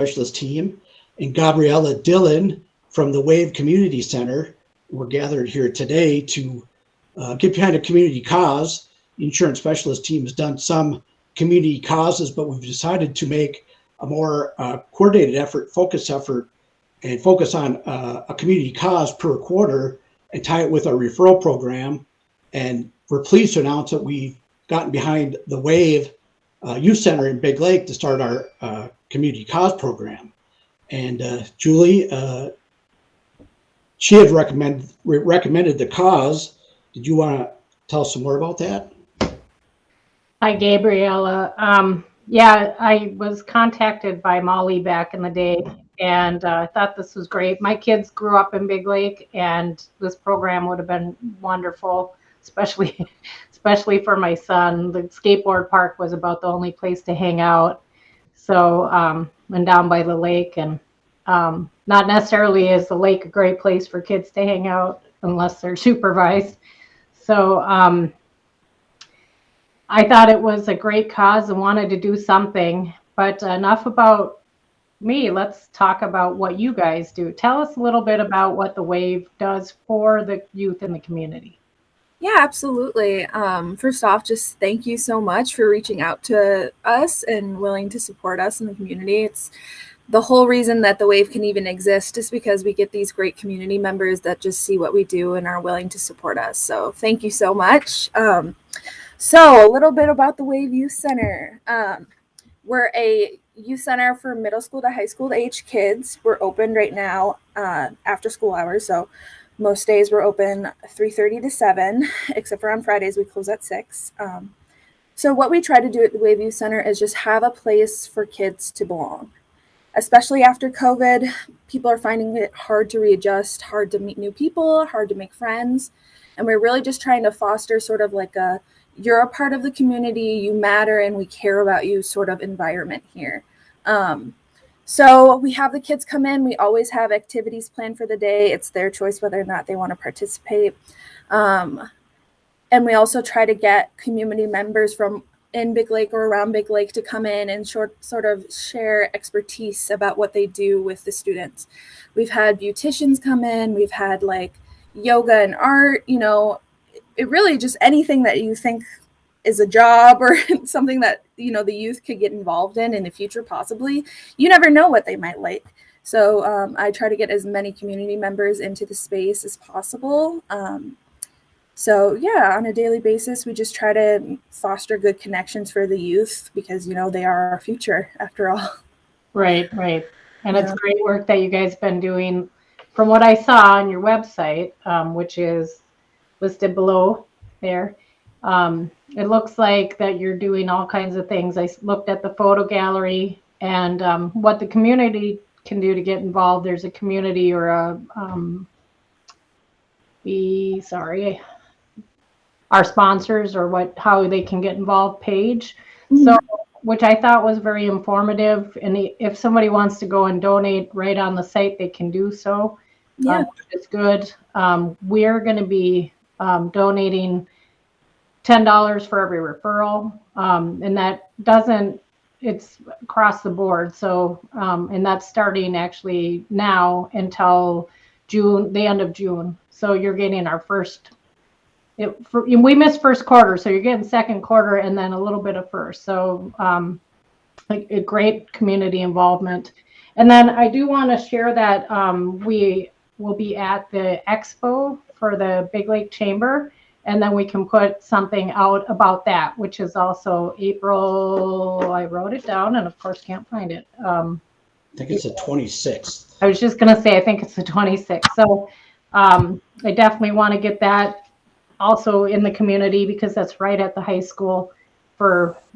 Specialist team, and Gabriella Dillon from the Wave Community Center. We're gathered here today to get behind a community cause. The insurance specialist team has done some community causes, but we've decided to make a more coordinated effort, and focus on a community cause per quarter and tie it with our referral program. And we're pleased to announce that we've gotten behind the Wave Youth Center in Big Lake to start our community cause program. And Julie, she had recommended the cause. Did you want to tell us some more about that? Hi, Gabriella. Yeah, I was contacted by Molly back in the day, and I thought this was great. My kids grew up in Big Lake, and this program would have been wonderful, especially for my son. The skateboard park was about the only place to hang out. So, and down by the lake, and not necessarily is the lake a great place for kids to hang out unless they're supervised. So, I thought it was a great cause and wanted to do something, but enough about me. Let's talk about what you guys do. Tell us a little bit about what the Wave does for the youth in the community. Yeah, absolutely. First off, just thank you so much for reaching out to us and willing to support us in the community. It's the whole reason that the Wave can even exist is because we get these great community members that just see what we do and are willing to support us. So thank you so much. So a little bit about the Wave Youth Center. We're a youth center for middle school to high school age kids. We're open right now after school hours. So most days we're open 3:30 to 7, except for on Fridays we close at 6. So what we try to do at the Wave Youth Center is just have a place for kids to belong. Especially after COVID, people are finding it hard to readjust, hard to meet new people, hard to make friends. And we're really just trying to foster sort of like a you're a part of the community, you matter, and we care about you sort of environment here. So we have the kids come in. We always have activities planned for the day. It's their choice whether or not they want to participate. And we also try to get community members from in Big Lake or around Big Lake to come in and sort of share expertise about what they do with the students. We've had beauticians come in. We've had like yoga and art, it really just anything that you think is a job or something that, the youth could get involved in the future, possibly. You never know what they might like. So I try to get as many community members into the space as possible. So yeah, on a daily basis, we just try to foster good connections for the youth because, they are our future after all. Right. And It's great work that you guys have been doing from what I saw on your website, which is listed below there. It looks like that you're doing all kinds of things. I looked at the photo gallery and what the community can do to get involved. There's a community or our sponsors or how they can get involved page. Mm-hmm. So, which I thought was very informative. And if somebody wants to go and donate right on the site, they can do so. Yeah, it's good. We're going to be donating $10 for every referral, and that it's across the board. So, and that's starting actually now until June, the end of June. So you're getting our we missed first quarter, so you're getting second quarter and then a little bit of first. So, a great community involvement. And then I do want to share that we will be at the expo for the Big Lake Chamber, and then we can put something out about that, which is also April. I wrote it down and of course can't find it. I think it's the 26th. I was just going to say, I think it's the 26th. So I definitely want to get that also in the community because that's right at the high school.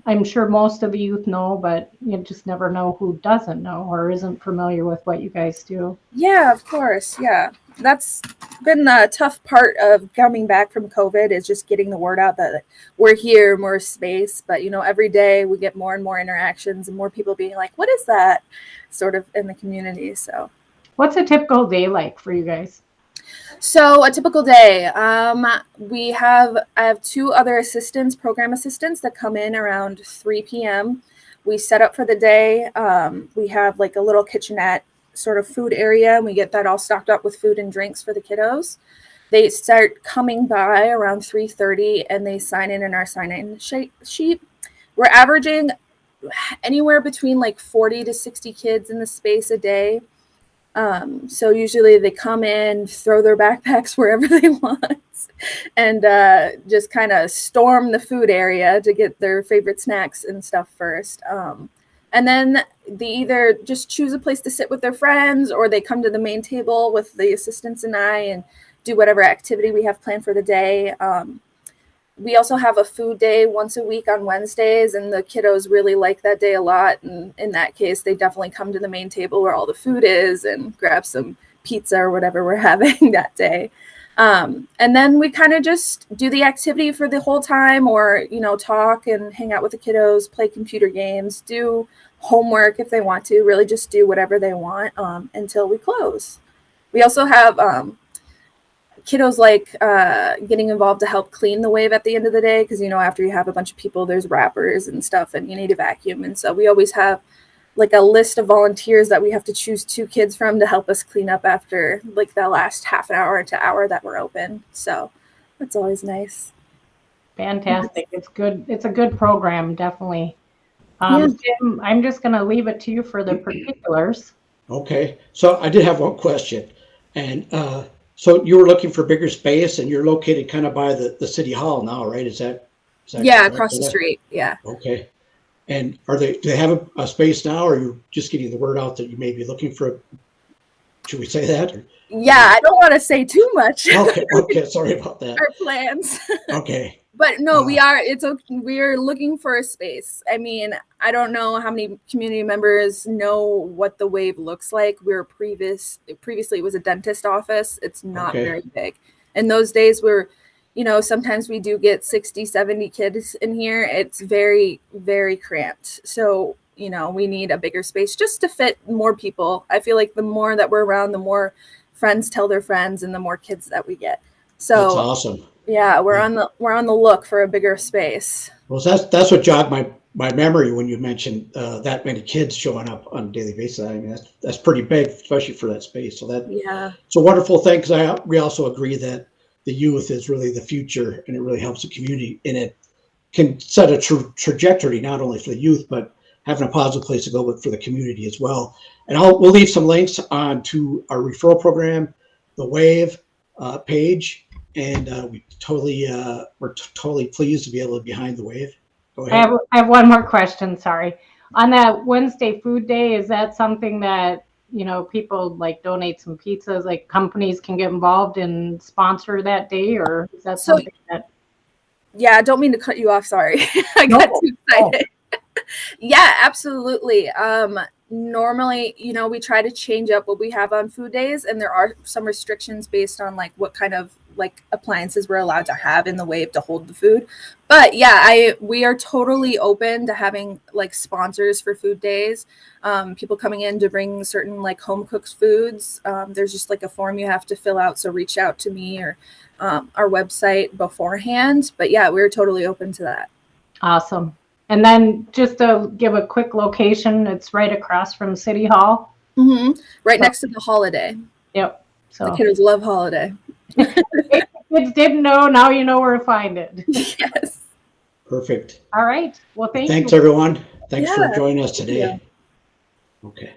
I'm sure most of the youth know, but you just never know who doesn't know or isn't familiar with what you guys do. Yeah, of course. Yeah. That's been the tough part of coming back from COVID is just getting the word out that we're here, more space. But, every day we get more and more interactions and more people being like, what is that sort of in the community? So what's a typical day like for you guys? So a typical day, I have 2 other program assistants that come in around 3 p.m. We set up for the day. We have like a little kitchenette sort of food area, and we get that all stocked up with food and drinks for the kiddos. They start coming by around 3:30, and they sign in our sign-in sheet. We're averaging anywhere between like 40 to 60 kids in the space a day. So usually they come in, throw their backpacks wherever they want, and just kind of storm the food area to get their favorite snacks and stuff first. And then they either just choose a place to sit with their friends, or they come to the main table with the assistants and I and do whatever activity we have planned for the day. We also have a food day once a week on Wednesdays, and the kiddos really like that day a lot. And in that case, they definitely come to the main table where all the food is and grab some pizza or whatever we're having that day. And then we kind of just do the activity for the whole time, or, talk and hang out with the kiddos, play computer games, do homework if they want to, really just do whatever they want until we close. We also have kiddos like getting involved to help clean the wave at the end of the day, because after you have a bunch of people, there's wrappers and stuff and you need a vacuum, and so we always have like a list of volunteers that we have to choose 2 kids from to help us clean up after like the last half an hour to hour that we're open. So that's always nice. Fantastic. It's good. It's a good program, definitely. Tim, I'm just going to leave it to you for the particulars. Okay, so I did have one question, and so you were looking for bigger space, and you're located kind of by the city hall now, right? Is that yeah, correct? across the street. Yeah. Okay. And do they have a space now, or are you just getting the word out that you may be looking for should we say that? Or? Yeah, I don't want to say too much. Okay, sorry about that. Our plans. Okay. But no, we're looking for a space. I mean, I don't know how many community members know what the wave looks like. Previously it was a dentist office. It's not very big. And those days sometimes we do get 60, 70 kids in here. It's very, very cramped. So, we need a bigger space just to fit more people. I feel like the more that we're around, the more friends tell their friends and the more kids that we get. So that's awesome. Yeah, we're on the look for a bigger space. Well, that's what jogged my memory when you mentioned that many kids showing up on a daily basis. I mean, that's pretty big, especially for that space. So it's a wonderful thing, because we also agree that the youth is really the future, and it really helps the community, and it can set a trajectory not only for the youth, but having a positive place to go, but for the community as well. And we'll leave some links on to our referral program, the WAVE page. And we're totally pleased to be able to be behind the wave. Go ahead. I have one more question. Sorry. On that Wednesday food day, is that something that people like donate some pizzas? Like companies can get involved and sponsor that day, or is that something that? Yeah, I don't mean to cut you off. Sorry, I got too excited. Yeah, absolutely. Normally, we try to change up what we have on food days, and there are some restrictions based on like what kind of like appliances we're allowed to have in the wave to hold the food. But yeah, we are totally open to having like sponsors for food days. People coming in to bring certain like home cooked foods. There's just like a form you have to fill out. So reach out to me or our website beforehand. But yeah, we're totally open to that. Awesome. And then just to give a quick location, it's right across from City Hall. Mm-hmm. Right next to the Holiday. Yep. So the kiddos love Holiday. If kids didn't know, now you know where to find it. Yes. Perfect. All right. Well, thanks everyone. Thanks for joining us today. Okay.